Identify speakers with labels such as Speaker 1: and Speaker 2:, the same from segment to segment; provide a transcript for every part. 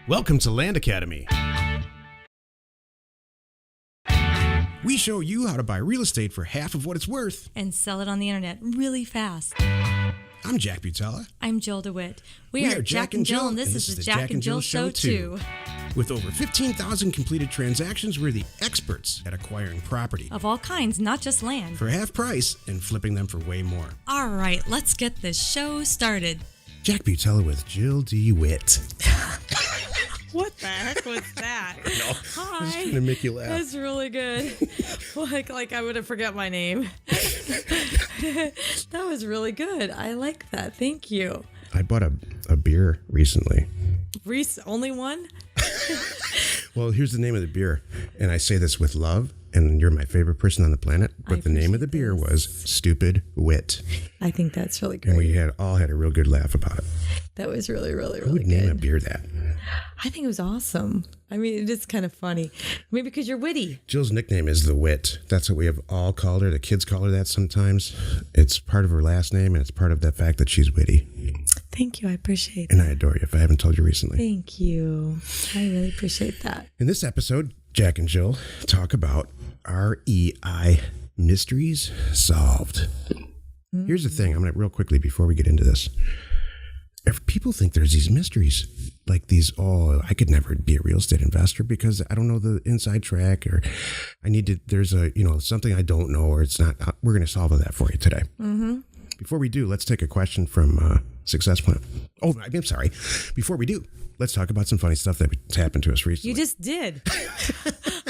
Speaker 1: Welcome to Land Academy. We show you how to buy real estate for half of what it's worth.
Speaker 2: And sell it on the internet really fast.
Speaker 1: I'm Jack Butala.
Speaker 2: I'm Jill DeWit. We are Jack and Jill, and this is the Jack and Jill Show, too.
Speaker 1: With over 15,000 completed transactions, we're the experts at acquiring property.
Speaker 2: Of all kinds, not just land.
Speaker 1: For half price and flipping them for way more.
Speaker 2: All right, let's get this show started.
Speaker 1: Jack Butala with Jill DeWit.
Speaker 2: What the heck was that?
Speaker 1: No,
Speaker 2: Hi.
Speaker 1: I was trying to make you laugh.
Speaker 2: That's really good. like I would have forgot my name. That was really good. I like that. Thank you.
Speaker 1: I bought a beer recently.
Speaker 2: Only one?
Speaker 1: Well, here's the name of the beer. And I say this with love, and you're my favorite person on the planet. But the name of the beer was Stupid Wit.
Speaker 2: I think that's really great.
Speaker 1: And we all had a real good laugh about it.
Speaker 2: That was really, really, really
Speaker 1: Who would
Speaker 2: good.
Speaker 1: name a beer that?
Speaker 2: I think it was awesome. I mean, it is kind of funny. Maybe because you're witty.
Speaker 1: Jill's nickname is The Wit. That's what we have all called her. The kids call her that sometimes. It's part of her last name, and it's part of the fact that she's witty.
Speaker 2: Thank you. I appreciate that.
Speaker 1: And I adore you, if I haven't told you recently.
Speaker 2: Thank you. I really appreciate that.
Speaker 1: In this episode, Jack and Jill talk about REI Mysteries Solved. Mm-hmm. Here's the thing. I'm going to real quickly before we get into this. People think there's these mysteries, like these, I could never be a real estate investor because I don't know the inside track, or there's something I don't know, or it's not. We're going to solve that for you today. Mm-hmm. Before we do, let's take a question from Success Plan. Oh, I'm sorry. Before we do, let's talk about some funny stuff that's happened to us recently.
Speaker 2: You just did.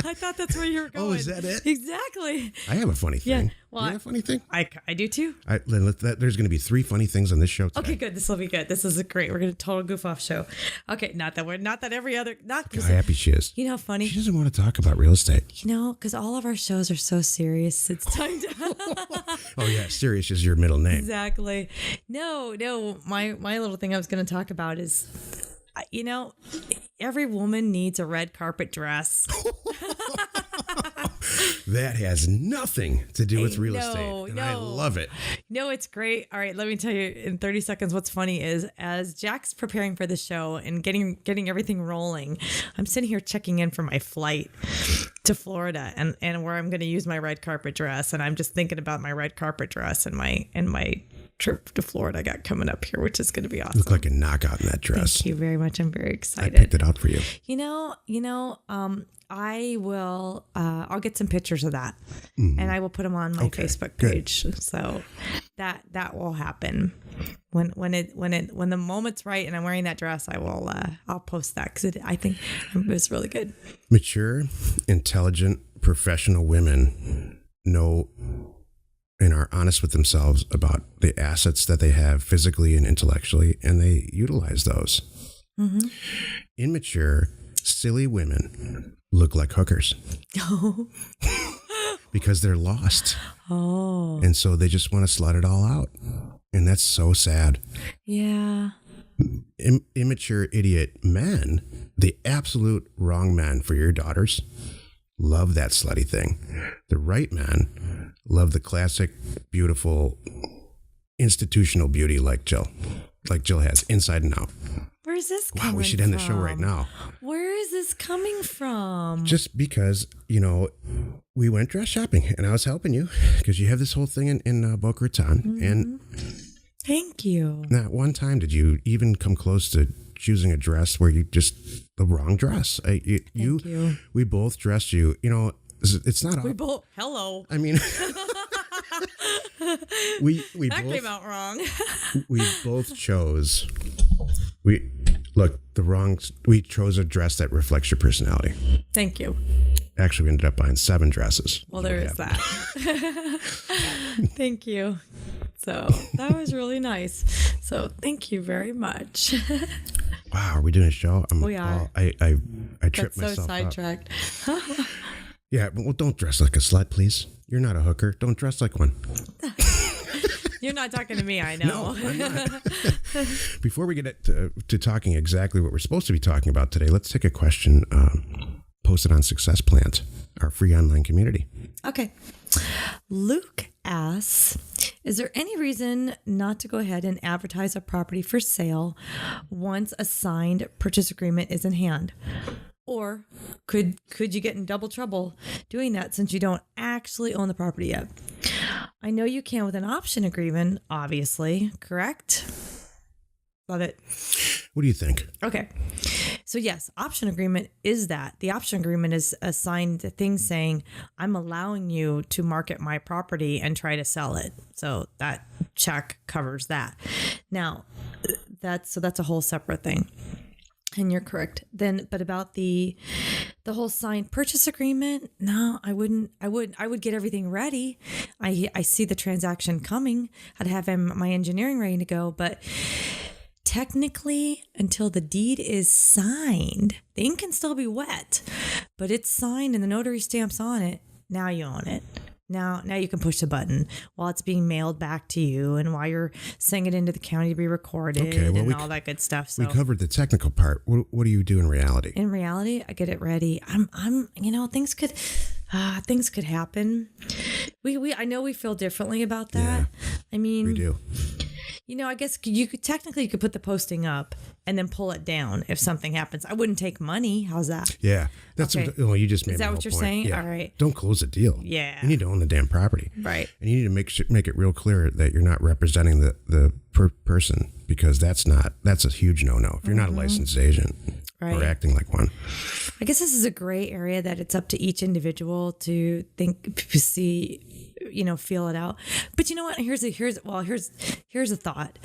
Speaker 2: I thought that's where you were going.
Speaker 1: Oh, is that it?
Speaker 2: Exactly.
Speaker 1: I have a funny thing.
Speaker 2: Yeah. Well,
Speaker 1: you have a funny thing?
Speaker 2: I do too.
Speaker 1: There's going to be 3 funny things on this show today.
Speaker 2: Okay, good. This will be good. This is great. We're going to total goof off show. Okay, not that every other, not
Speaker 1: Look how happy she is.
Speaker 2: You know how funny?
Speaker 1: She doesn't want to talk about real estate.
Speaker 2: You know, because all of our shows are so serious. It's time to.
Speaker 1: Oh yeah, serious is your middle name.
Speaker 2: Exactly. No. My little thing I was going to talk about is, every woman needs a red carpet dress.
Speaker 1: That has nothing to do with real estate. And I love it.
Speaker 2: No, it's great. All right, let me tell you in 30 seconds what's funny is as Jack's preparing for the show and getting everything rolling, I'm sitting here checking in for my flight to Florida and where I'm going to use my red carpet dress. And I'm just thinking about my red carpet dress and my trip to Florida I got coming up here, which is going to be awesome.
Speaker 1: You look like a knockout in that dress.
Speaker 2: Thank you very much. I'm very excited.
Speaker 1: I picked it out for you.
Speaker 2: I will. I'll get some pictures of that, and I will put them on my Facebook page. Good. So that will happen when the moment's right, and I'm wearing that dress. I'll post that because I think it was really good.
Speaker 1: Mature, intelligent, professional women know and are honest with themselves about the assets that they have physically and intellectually, and they utilize those. Mm-hmm. Immature, silly women look like hookers. Oh. Because they're lost.
Speaker 2: Oh.
Speaker 1: And so they just want to slut it all out. And that's so sad.
Speaker 2: Yeah.
Speaker 1: Immature idiot men, the absolute wrong men for your daughters, love that slutty thing. The right men love the classic, beautiful, institutional beauty like Jill has, inside and out.
Speaker 2: Where's this coming from?
Speaker 1: Wow, we should end the show right now.
Speaker 2: Where is this coming from?
Speaker 1: Just because, we went dress shopping and I was helping you because you have this whole thing in Boca Raton. Mm-hmm. And
Speaker 2: thank you.
Speaker 1: Not one time did you even come close to choosing a dress where you just the wrong dress. Thank you. We both dressed you. It's not.
Speaker 2: We both. Hello.
Speaker 1: I mean, we
Speaker 2: that
Speaker 1: both,
Speaker 2: came out wrong.
Speaker 1: We both chose. We chose a dress that reflects your personality.
Speaker 2: Thank you.
Speaker 1: Actually, we ended up buying 7 dresses.
Speaker 2: Well, there is that. Thank you. So that was really nice. So thank you very much.
Speaker 1: Wow, are we doing a show?
Speaker 2: We are.
Speaker 1: I tripped myself
Speaker 2: so sidetracked.
Speaker 1: Yeah, well, don't dress like a slut, please. You're not a hooker. Don't dress like one.
Speaker 2: You're not talking to me, I know.
Speaker 1: No, I'm not. Before we get to talking exactly what we're supposed to be talking about today, let's take a question posted on Success Plant, our free online community.
Speaker 2: Okay. Luke asks, Is there any reason not to go ahead and advertise a property for sale once a signed purchase agreement is in hand? Or could you get in double trouble doing that since you don't actually own the property yet? I know you can with an option agreement, obviously, correct? Love it.
Speaker 1: What do you think?
Speaker 2: Okay. So yes, option agreement is that. The option agreement is a signed thing saying, I'm allowing you to market my property and try to sell it. So that check covers that. Now, that's a whole separate thing. And you're correct. But about the whole signed purchase agreement, no, I wouldn't. I would get everything ready. I see the transaction coming. I'd have my engineering ready to go, but technically, until the deed is signed, the ink can still be wet, but it's signed and the notary stamps on it. Now you own it. Now you can push the button while it's being mailed back to you and while you're sending it into the county to be recorded and all that good stuff. So
Speaker 1: we covered the technical part. What do you do in reality?
Speaker 2: In reality, I get it ready. I'm things could happen. I know we feel differently about that.
Speaker 1: Yeah,
Speaker 2: I mean,
Speaker 1: we do.
Speaker 2: I guess you could put the posting up and then pull it down if something happens. I wouldn't take money. How's that?
Speaker 1: Yeah. That's
Speaker 2: okay.
Speaker 1: You just made
Speaker 2: Is that what you're
Speaker 1: point.
Speaker 2: saying?
Speaker 1: Yeah.
Speaker 2: All right.
Speaker 1: Don't close the deal.
Speaker 2: Yeah.
Speaker 1: You need to own the damn property.
Speaker 2: Right.
Speaker 1: And you need to make it real clear that you're not representing the person, because that's a huge no-no. If you're not a licensed agent or acting like one.
Speaker 2: I guess this is a gray area that it's up to each individual to see, feel it out. But you know what? Here's a thought.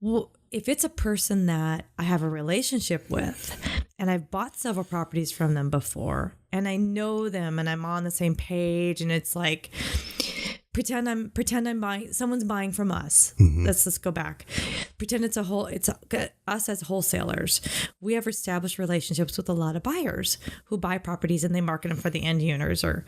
Speaker 2: Well, if it's a person that I have a relationship with and I've bought several properties from them before and I know them and I'm on the same page and it's like, pretend I'm buying, someone's buying from us. Mm-hmm. Let's go back. Pretend it's us as wholesalers. We have established relationships with a lot of buyers who buy properties and they market them for the end owners. Or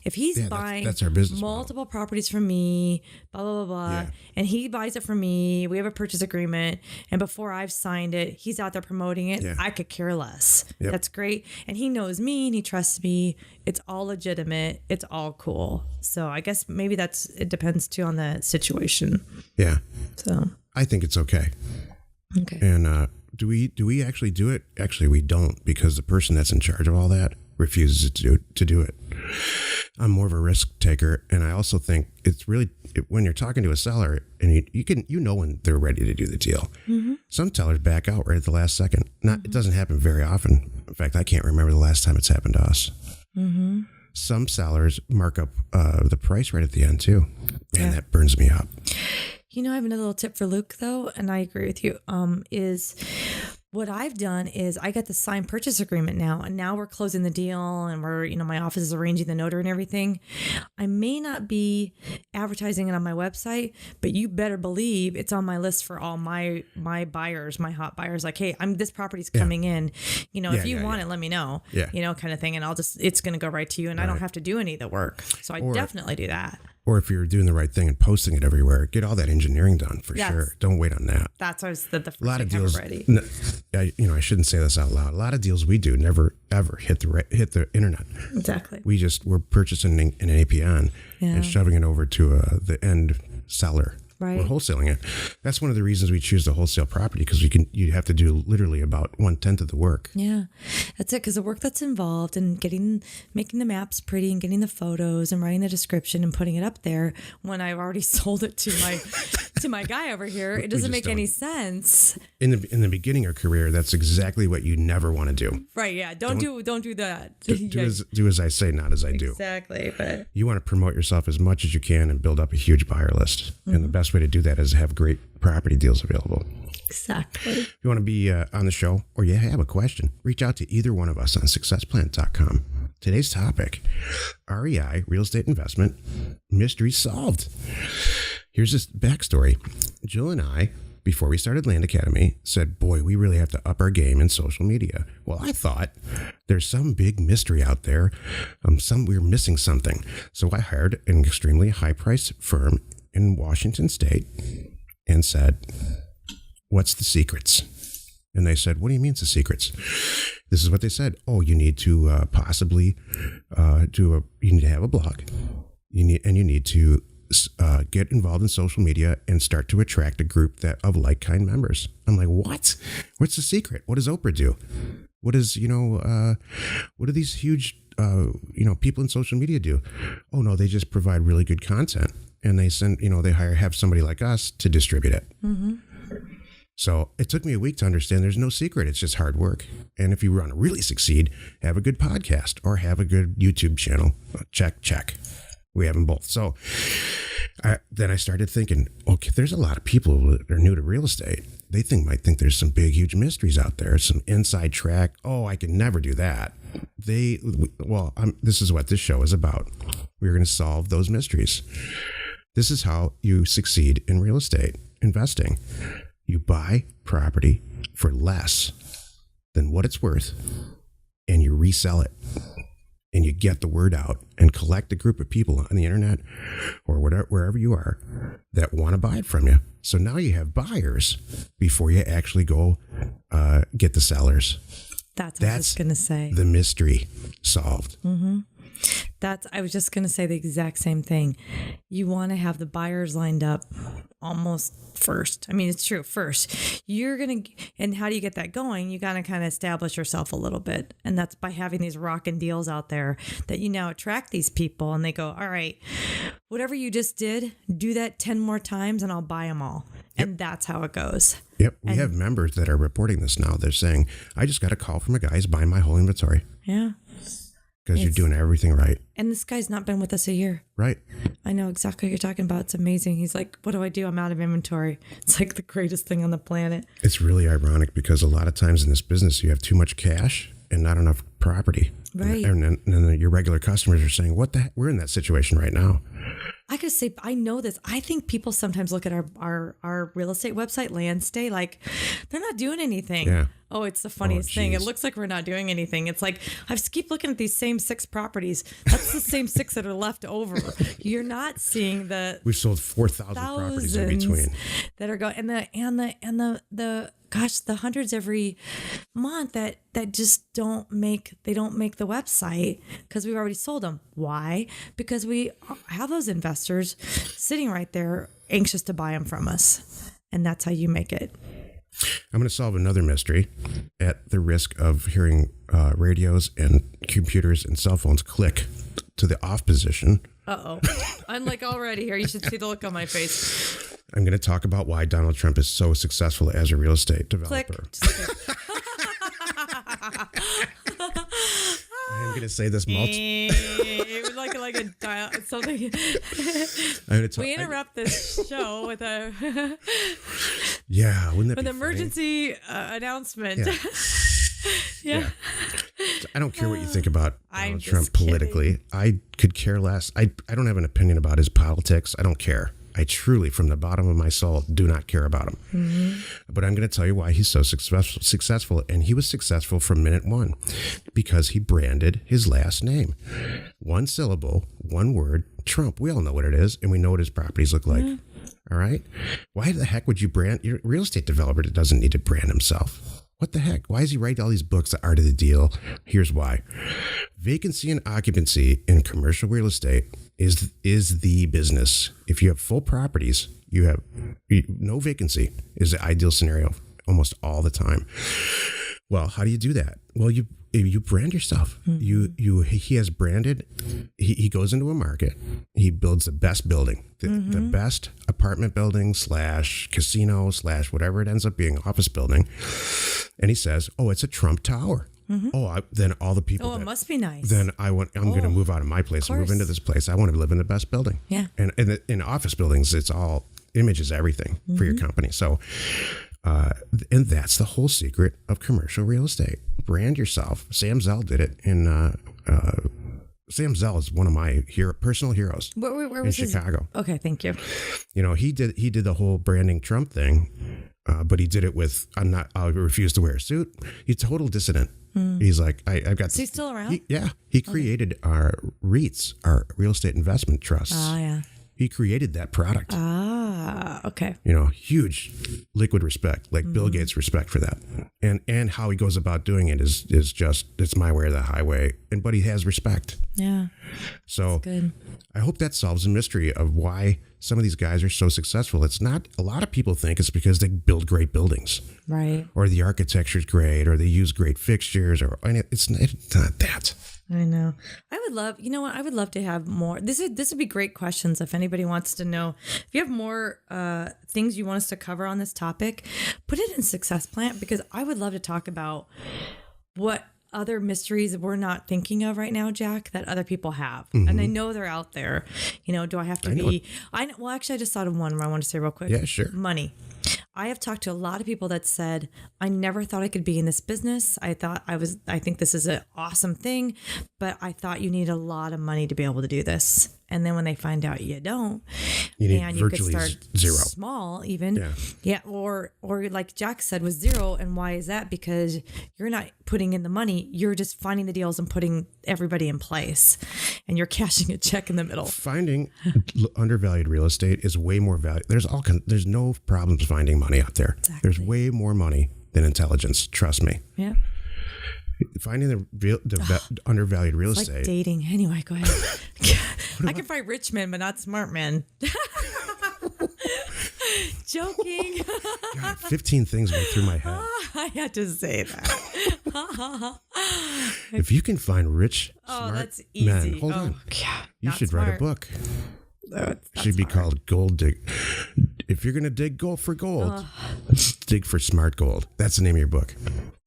Speaker 2: if he's buying
Speaker 1: that's our business
Speaker 2: multiple properties from me, blah, blah, blah, blah, and he buys it from me, we have a purchase agreement, and before I've signed it, he's out there promoting it. I could care less. Yep. That's great. And he knows me and he trusts me. It's all legitimate. It's all cool. So I guess maybe it depends too on the situation.
Speaker 1: Yeah.
Speaker 2: So
Speaker 1: I think it's okay.
Speaker 2: Okay.
Speaker 1: And do we actually do it? Actually, we don't, because the person that's in charge of all that refuses to do it. I'm more of a risk taker, and I also think it's really when you're talking to a seller and you know when they're ready to do the deal. Mm-hmm. Some sellers back out right at the last second. It doesn't happen very often. In fact, I can't remember the last time it's happened to us. Mm-hmm. Some sellers mark up the price right at the end too. Man, that burns me up.
Speaker 2: I have another little tip for Luke though, and I agree with you. Is what I've done is I got the signed purchase agreement now, and now we're closing the deal, and we're my office is arranging the notary and everything. I may not be advertising it on my website, but you better believe it's on my list for all my buyers, my hot buyers. Like, hey, this property's coming in. If you want it, let me know. Yeah. Kind of thing, and it's going to go right to you, and I don't have to do any of the work. So I definitely do that.
Speaker 1: Or if you're doing the right thing and posting it everywhere, get all that engineering done for sure. Don't wait on that.
Speaker 2: That's always the first
Speaker 1: a lot of
Speaker 2: thing
Speaker 1: deals.
Speaker 2: Ready.
Speaker 1: I shouldn't say this out loud. A lot of deals we do never ever hit the internet.
Speaker 2: Exactly.
Speaker 1: We're purchasing an APN and shoving it over to the end seller.
Speaker 2: Right.
Speaker 1: We're wholesaling it. That's one of the reasons we choose to wholesale property, because you have to do literally about 1/10 of the work.
Speaker 2: Yeah, that's it. Because the work that's involved in making the maps pretty and getting the photos and writing the description and putting it up there, when I've already sold it to my guy over here, it doesn't make any sense.
Speaker 1: In the beginning of career, that's exactly what you never want to do.
Speaker 2: Right. Yeah. Don't do that.
Speaker 1: Do as I say, not as I do.
Speaker 2: Exactly. But
Speaker 1: you want to promote yourself as much as you can and build up a huge buyer list. Mm-hmm. And the best way to do that is have great property deals available.
Speaker 2: Exactly.
Speaker 1: If you want to be on the show or you have a question, reach out to either one of us on successplan.com. Today's topic, REI, real estate investment, mysteries solved. Here's this backstory. Jill and I, before we started Land Academy, said, boy, we really have to up our game in social media. Well, I thought there's some big mystery out there. We're missing something. So I hired an extremely high-priced firm in Washington State and said, what's the secrets? And they said, what do you mean it's the secrets? This is what they said. Oh, you need to possibly you need to have a blog. You need to get involved in social media and start to attract a group of like-kind members. I'm like, what? What's the secret? What does Oprah do? What is, what do these huge, people in social media do? Oh, no, they just provide really good content. And they send, they have somebody like us to distribute it. Mm-hmm. So it took me a week to understand there's no secret. It's just hard work. And if you want to really succeed, have a good podcast or have a good YouTube channel. Check. We have them both. So then I started thinking, okay, there's a lot of people that are new to real estate. They might think there's some big, huge mysteries out there, some inside track. Oh, I can never do that. This is what this show is about. We're going to solve those mysteries. This is how you succeed in real estate investing. You buy property for less than what it's worth, and you resell it. And you get the word out and collect a group of people on the internet or wherever you are that want to buy it from you. So now you have buyers before you actually go get the sellers.
Speaker 2: That's what I was going to say.
Speaker 1: The mystery solved.
Speaker 2: Mm-hmm. I was just going to say the exact same thing. You want to have the buyers lined up almost first. I mean, it's true. First, and how do you get that going? You got to kind of establish yourself a little bit. And that's by having these rockin' deals out there that you now attract these people and they go, all right, whatever you just did, do that 10 more times and I'll buy them all. Yep. And that's how it goes.
Speaker 1: Yep. We have members that are reporting this now. They're saying, I just got a call from a guy who's buying my whole inventory.
Speaker 2: Yeah.
Speaker 1: Because you're doing everything right.
Speaker 2: And this guy's not been with us a year.
Speaker 1: Right.
Speaker 2: I know exactly what you're talking about. It's amazing. He's like, what do I do? I'm out of inventory. It's like the greatest thing on the planet.
Speaker 1: It's really ironic because a lot of times in this business, you have too much cash and not enough property.
Speaker 2: Right.
Speaker 1: And then your regular customers are saying, what the heck? We're in that situation right now.
Speaker 2: I could say, I know this. I think people sometimes look at our real estate website, Landstay, like they're not doing anything.
Speaker 1: Yeah.
Speaker 2: Oh, it's the funniest thing. It looks like we're not doing anything. It's like, I just keep looking at these same 6 proproperties. That's the same 6 that are left over. You're not seeing
Speaker 1: we've sold 4,000 properties in between
Speaker 2: that are going, and the hundreds every month that just don't make the website because we've already sold them. Why? Because we have those investors sitting right there anxious to buy them from us. And that's how you make it.
Speaker 1: I'm going to solve another mystery at the risk of hearing radios and computers and cell phones click to the off position.
Speaker 2: Uh-oh. I'm like already here. You should see the look on my face.
Speaker 1: I'm going to talk about why Donald Trump is so successful as a real estate developer.
Speaker 2: Click.
Speaker 1: I'm going to say this
Speaker 2: it was like a dial something. We interrupt this show with a
Speaker 1: wouldn't that be
Speaker 2: emergency announcement. Yeah.
Speaker 1: I don't care what you think about Donald Trump
Speaker 2: kidding.
Speaker 1: Politically. I could care less. I don't have an opinion about his politics. I don't care. I truly, from the bottom of my soul, do not care about him. Mm-hmm. But I'm going to tell you why he's so successful. And he was successful from minute one because he branded his last name. 1 syllable, 1 word, Trump. We all know what it is, and we know what his properties look like. All right? Why the heck would you brand your real estate developer that doesn't need to brand himself? What the heck? Why does he write all these books, The Art of the Deal? Here's why. Vacancy and occupancy in commercial real estate is the business. If you have full properties, you have no vacancy is the ideal scenario almost all the time. Well, how do you do that? Well, you brand yourself. Mm-hmm. He has branded. He goes into a market. He builds the best building, the best apartment building / casino / whatever it ends up being, office building, and he says, "Oh, it's a Trump Tower." Mm-hmm. Then all the people.
Speaker 2: Oh, it must be nice.
Speaker 1: Then I'm going to move out of my place and move into this place. I want to live in the best building.
Speaker 2: Yeah.
Speaker 1: And in office buildings, it's all images, everything for your company. So. And that's the whole secret of commercial real estate. Brand yourself. Sam Zell did it Sam Zell is one of my personal heroes. Where was in Chicago.
Speaker 2: Okay, thank you.
Speaker 1: He did the whole branding Trump thing, but he did it with I refuse to wear a suit. He's a total dissident. He's like, I've got.
Speaker 2: Is he still around?
Speaker 1: He created our REITs, our real estate investment trusts.
Speaker 2: Oh yeah.
Speaker 1: He created that product.
Speaker 2: Ah, okay.
Speaker 1: Huge liquid respect, like Bill Gates respect for that. And how he goes about doing it is just, it's my way or the highway. But he has respect.
Speaker 2: Yeah.
Speaker 1: So
Speaker 2: good.
Speaker 1: I hope that solves the mystery of why some of these guys are so successful. It's not, a lot of people think it's because they build great buildings.
Speaker 2: Right.
Speaker 1: Or the architecture's great, or they use great fixtures, it's not that.
Speaker 2: I know. I would love, I would love to have more. This would be great questions if anybody wants to know. If you have more things you want us to cover on this topic, put it in Success Plant, because I would love to talk about what other mysteries we're not thinking of right now, Jack, that other people have. And I know they're out there. Do I have to be? Well, actually, I just thought of one I want to say real quick.
Speaker 1: Yeah, sure.
Speaker 2: Money. I have talked to a lot of people that said, I never thought I could be in this business. I think this is an awesome thing, but I thought you need a lot of money to be able to do this. And then when they find out you don't, and you could start
Speaker 1: zero.
Speaker 2: Small even. Yeah. Or like Jack said, with zero. And why is that? Because you're not putting in the money. You're just finding the deals and putting everybody in place, and you're cashing a check in the middle.
Speaker 1: Finding undervalued real estate is way more value. There's no problems finding money out there.
Speaker 2: Exactly.
Speaker 1: There's way more money than intelligence. Trust me.
Speaker 2: Yeah.
Speaker 1: Finding the undervalued real estate.
Speaker 2: Like dating. Anyway, go ahead. I can find rich men, but not smart men. Joking.
Speaker 1: God, 15 things went through my head.
Speaker 2: I had to say that.
Speaker 1: If you can find rich, smart
Speaker 2: that's easy.
Speaker 1: men, hold on.
Speaker 2: Yeah,
Speaker 1: you should write a book.
Speaker 2: It
Speaker 1: should be called Gold Dig. If you're going to dig gold for gold, dig for smart gold. That's the name of your book.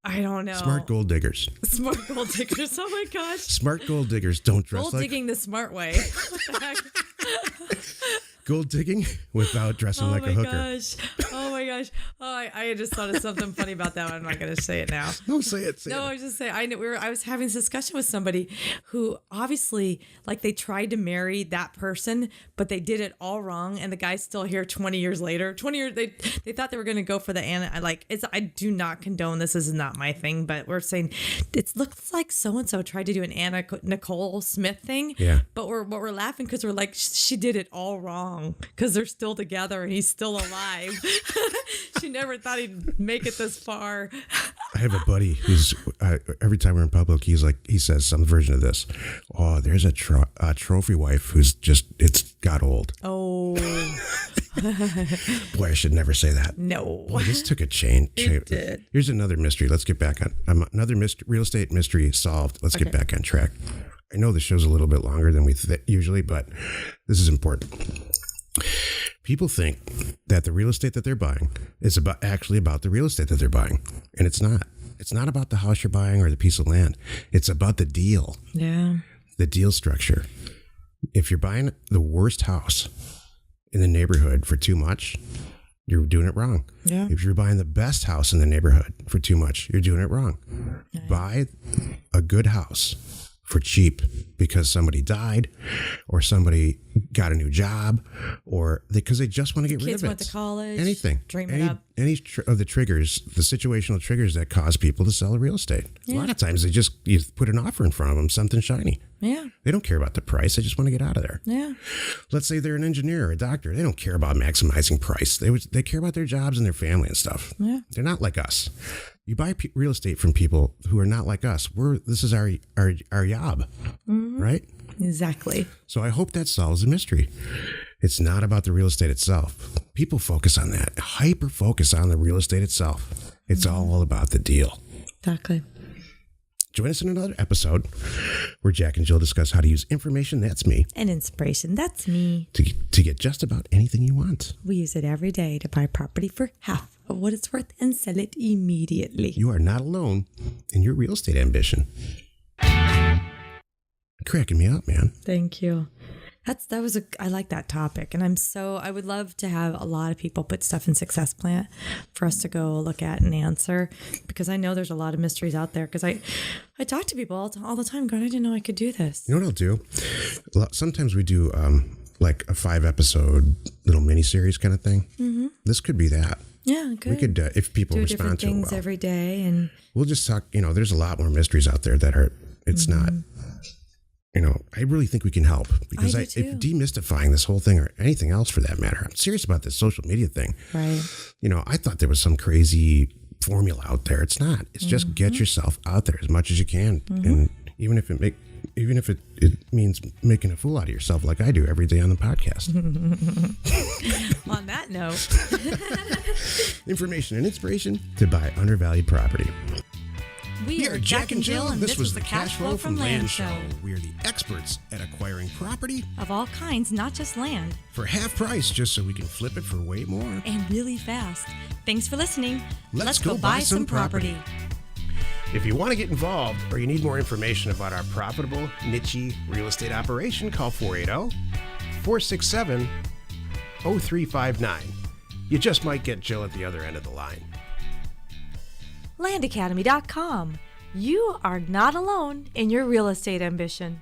Speaker 2: I don't know.
Speaker 1: Smart gold diggers.
Speaker 2: Smart gold diggers. Oh my gosh.
Speaker 1: Smart gold diggers don't dress
Speaker 2: gold
Speaker 1: like...
Speaker 2: digging the smart way. What the heck?
Speaker 1: Gold digging without dressing like a hooker.
Speaker 2: Oh my gosh. Oh, I just thought of something funny about that one. I'm not going to say it now.
Speaker 1: No, say it.
Speaker 2: I was just saying, I was having this discussion with somebody who obviously, like, they tried to marry that person, but they did it all wrong. And the guy's still here 20 years later. 20 years, they thought they were going to go for the Anna. I do not condone this. This is not my thing, but we're saying it looks like so-and-so tried to do an Anna Nicole Smith thing.
Speaker 1: Yeah.
Speaker 2: But we're laughing because we're like, she did it all wrong because they're still together and he's still alive. She never thought he'd make it this far.
Speaker 1: I have a buddy who's every time we're in public, he says some version of this. Oh, there's a trophy wife who's it's got old.
Speaker 2: Oh,
Speaker 1: boy, I should never say that.
Speaker 2: No,
Speaker 1: boy, this took a change.
Speaker 2: It did.
Speaker 1: Here's another mystery. Let's get back on another real estate mystery solved. Let's get back on track. I know the show's a little bit longer than we usually, but this is important. People think that the real estate that they're buying is actually about the real estate that they're buying. And it's not. It's not about the house you're buying or the piece of land. It's about the deal.
Speaker 2: Yeah.
Speaker 1: The deal structure. If you're buying the worst house in the neighborhood for too much, you're doing it wrong.
Speaker 2: Yeah.
Speaker 1: If you're buying the best house in the neighborhood for too much, you're doing it wrong. Yeah. Buy a good house for cheap because somebody died or somebody got a new job or because they just want to get rid of it.
Speaker 2: Kids went to college.
Speaker 1: Anything.
Speaker 2: Dream it up.
Speaker 1: Any of the triggers, the situational triggers that cause people to sell the real estate. Yeah. A lot of times you put an offer in front of them, something shiny.
Speaker 2: Yeah.
Speaker 1: They don't care about the price. They just want to get out of there.
Speaker 2: Yeah.
Speaker 1: Let's say they're an engineer or a doctor. They don't care about maximizing price. They care about their jobs and their family and stuff.
Speaker 2: Yeah.
Speaker 1: They're not like us. You buy real estate from people who are not like us. This is our job, right?
Speaker 2: Exactly.
Speaker 1: So I hope that solves the mystery. It's not about the real estate itself. People focus on that. Hyper focus on the real estate itself. It's all about the deal.
Speaker 2: Exactly.
Speaker 1: Join us in another episode where Jack and Jill discuss how to use information, that's me,
Speaker 2: and inspiration, that's me,
Speaker 1: to get just about anything you want.
Speaker 2: We use it every day to buy property for half of what it's worth and sell it immediately.
Speaker 1: You are not alone in your real estate ambition. Cracking me up, man.
Speaker 2: Thank you. I like that topic. And I would love to have a lot of people put stuff in Success Plant for us to go look at and answer, because I know there's a lot of mysteries out there. Because I talk to people all the time going, I didn't know I could do this.
Speaker 1: You know what I'll do? Sometimes we do like a 5-episode little mini series kind of thing. Mm-hmm. This could be that.
Speaker 2: Yeah, good.
Speaker 1: We could, if people respond to it well.
Speaker 2: Do different things every day. And
Speaker 1: we'll just talk, there's a lot more mysteries out there that are, it's not I really think we can help because
Speaker 2: I do too.
Speaker 1: if demystifying this whole thing or anything else for that matter, I'm serious about this social media thing.
Speaker 2: Right.
Speaker 1: I thought there was some crazy formula out there. It's not. It's just get yourself out there as much as you can. And even if it means making a fool out of yourself like I do every day on the podcast.
Speaker 2: On that note.
Speaker 1: Information and inspiration to buy undervalued property.
Speaker 2: We are Jack and Jill, and this was the Cash Flow from Land Show.
Speaker 1: We are the experts at acquiring property
Speaker 2: Of all kinds, not just land.
Speaker 1: for half price just so we can flip it for way more.
Speaker 2: And really fast. Thanks for listening.
Speaker 1: Let's go buy some property. If you want to get involved or you need more information about our profitable, niche real estate operation, call 480-467-0359. You just might get Jill at the other end of the line.
Speaker 2: Landacademy.com. You are not alone in your real estate ambition.